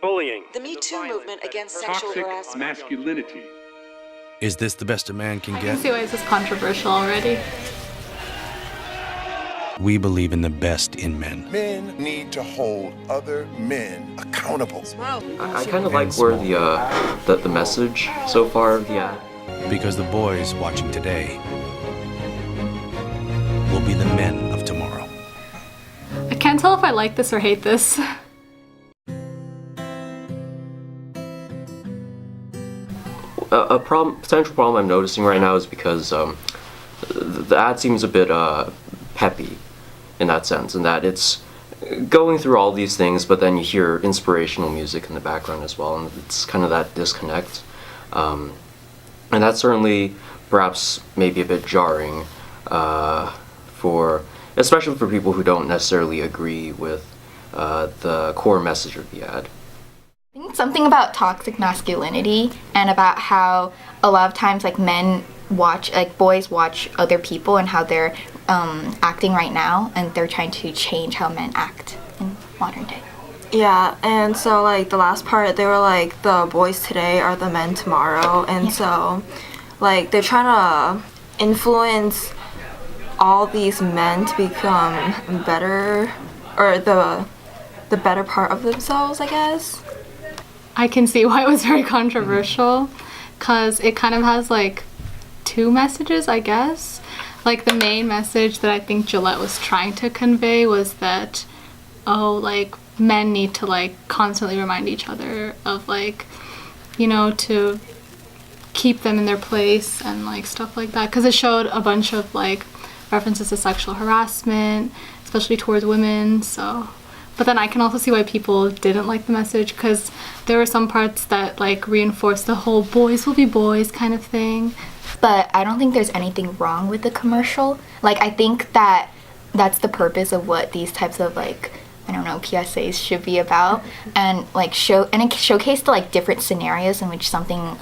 bullying, the Me Too movement against sexual toxic harassment. masculinity. Is this the best a man can I get? can see why this is controversial already. We believe in the best in men. Men need to hold other men accountable. I kind of like where the message so far of the ad. Because the boys watching today will be the men of tomorrow. I can't tell if I like this or hate this. A potential problem I'm noticing right now is because the ad seems a bit peppy in that sense, in that it's going through all these things, but then you hear inspirational music in the background as well, and it's kind of that disconnect. And that's certainly perhaps maybe a bit jarring especially for people who don't necessarily agree with the core message of the ad. I think something about toxic masculinity and about how a lot of times boys watch other people and how they're acting right now, and they're trying to change how men act in modern day. Yeah, and so the last part, they were like, the boys today are the men tomorrow, and so they're trying to influence all these men to become better, or the better part of themselves, I guess. I can see why it was very controversial, because it kind of has two messages, I guess. The main message that I think Gillette was trying to convey was that, men need to constantly remind each other of to keep them in their place and stuff like that, because it showed a bunch of references to sexual harassment, especially towards women. But then I can also see why people didn't like the message, because there were some parts that reinforced the whole boys will be boys kind of thing. But I don't think there's anything wrong with the commercial. I think that that's the purpose of what these types of PSAs should be about, and it showcased the different scenarios in which something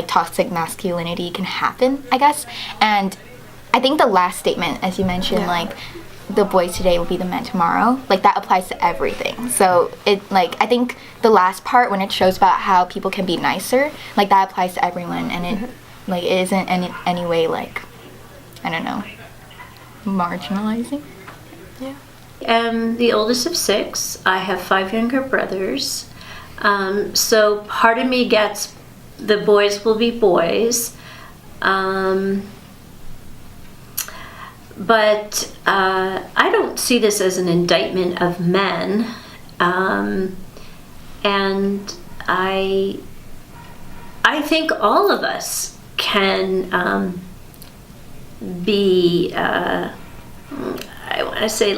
toxic masculinity can happen, I guess. And I think the last statement, as you mentioned, the boys today will be the men tomorrow, that applies to everything. So it I think the last part, when it shows about how people can be nicer, that applies to everyone, and it it isn't any way I don't know, marginalizing. Yeah. I'm the oldest of 6. I have 5 younger brothers. So part of me gets the boys will be boys. But I don't see this as an indictment of men. And I think all of us can be, I want to say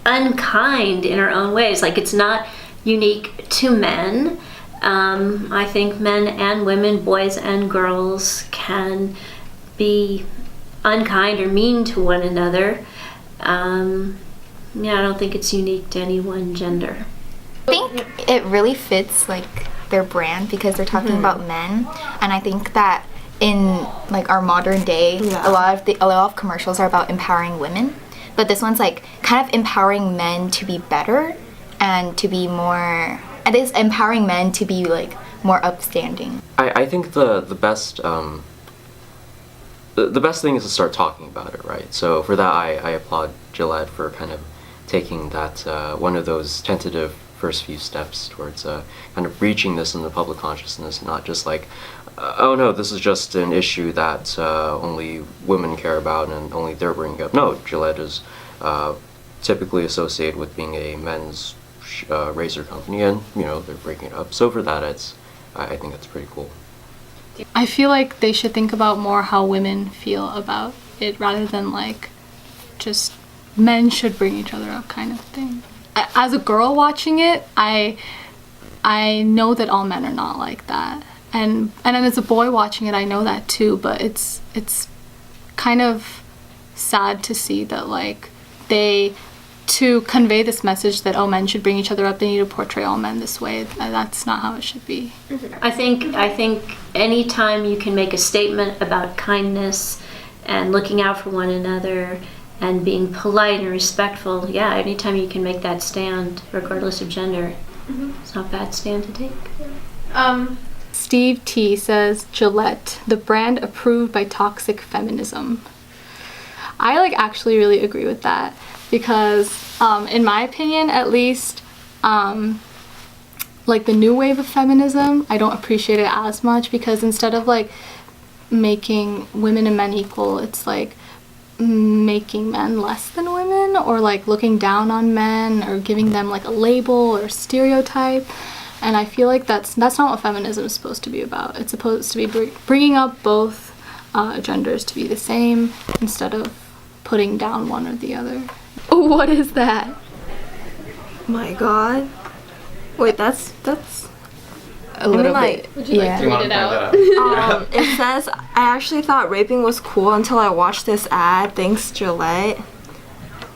unkind in our own ways. It's not unique to men. I think men and women, boys and girls, can be unkind or mean to one another. I don't think it's unique to any one gender. I think it really fits their brand, because they're talking about men, and I think that in our modern day, a lot of commercials are about empowering women, but this one's kind of empowering men to be better and to be more. It is empowering men to be more upstanding. I think the best the best thing is to start talking about it, right? So for that, I applaud Gillette for kind of taking that one of those tentative first few steps towards kind of reaching this in the public consciousness, not just oh no, this is just an issue that only women care about and only they're bringing up. No, Gillette is typically associated with being a men's razor company, and they're breaking it up. So for that, I think that's pretty cool. I feel they should think about more how women feel about it, rather than just men should bring each other up kind of thing. As a girl watching it, I know that all men are not like that, and as a boy watching it, I know that too. But it's kind of sad to see that to convey this message that men should bring each other up, they need to portray all men this way. That's not how it should be. I think anytime you can make a statement about kindness and looking out for one another and being polite and respectful, anytime you can make that stand, regardless of gender, It's not a bad stand to take. Steve T says Gillette, the brand approved by toxic feminism. I actually really agree with that because in my opinion at least the new wave of feminism, I don't appreciate it as much because instead of making women and men equal, it's making men less than women or looking down on men or giving them a label or stereotype. And I feel that's not what feminism is supposed to be about. It's supposed to be bringing up both genders to be the same instead of putting down one or the other. What is that? My God. Wait, that's A little bit. Would you like to read it out? It says, I actually thought raping was cool until I watched this ad. Thanks, Gillette.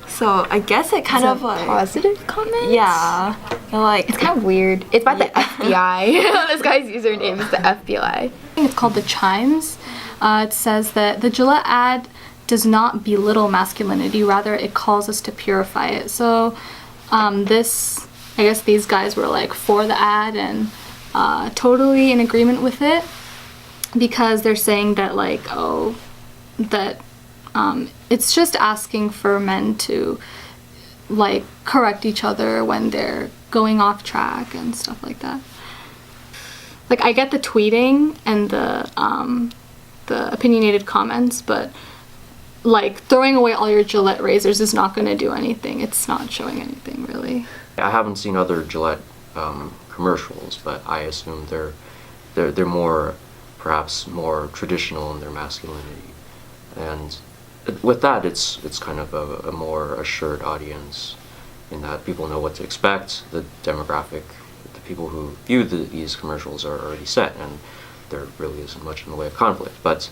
So I guess it kind of positive comment? Yeah. And it's kind of weird. It's by the FBI. This guy's username is the FBI. It's called The Chimes. It says that the Gillette ad does not belittle masculinity, rather it calls us to purify it. So I guess these guys were for the ad and totally in agreement with it because they're saying that it's just asking for men to correct each other when they're going off track and stuff like that. I get the tweeting and the opinionated comments, but throwing away all your Gillette razors is not going to do anything. It's not showing anything really. I haven't seen other Gillette commercials, but I assume they're perhaps more traditional in their masculinity, and with that, it's kind of a more assured audience in that people know what to expect. The demographic, the people who view these commercials are already set, and there really isn't much in the way of conflict. But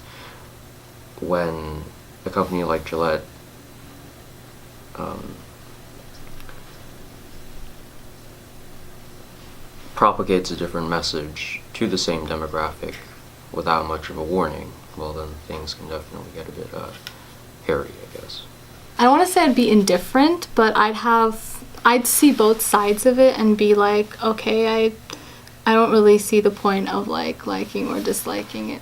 when a company like Gillette propagates a different message to the same demographic without much of a warning, well then things can definitely get a bit hairy, I guess. I don't want to say I'd be indifferent, but I'd see both sides of it and be okay, I don't really see the point of liking or disliking it.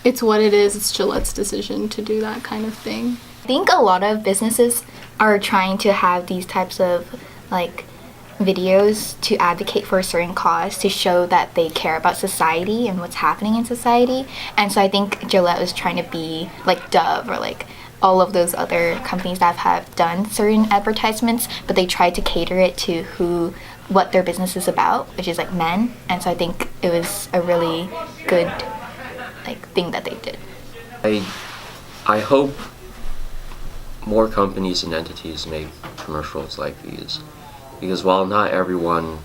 It's what it is. It's Gillette's decision to do that kind of thing. I think a lot of businesses are trying to have these types of videos to advocate for a certain cause to show that they care about society and what's happening in society. And so I think Gillette was trying to be like Dove or all of those other companies that have done certain advertisements, but they tried to cater it to what their business is about, which is men. And so I think it was a really good thing that they did. I hope more companies and entities make commercials like these, because while not everyone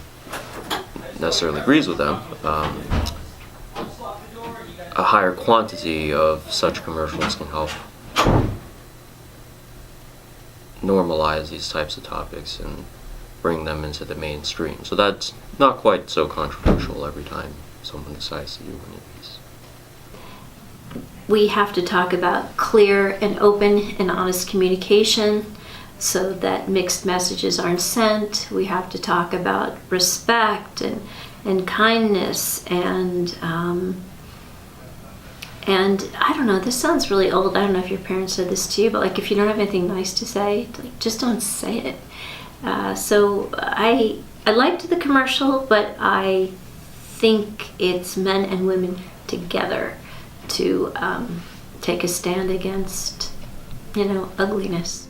necessarily agrees with them, a higher quantity of such commercials can help normalize these types of topics and bring them into the mainstream. So that's not quite so controversial every time someone decides to do one of these. We have to talk about clear and open and honest communication so that mixed messages aren't sent. We have to talk about respect and kindness and I don't know, this sounds really old. I don't know if your parents said this to you, but if you don't have anything nice to say, just don't say it. So I liked the commercial, but I think it's men and women together to take a stand against, ugliness.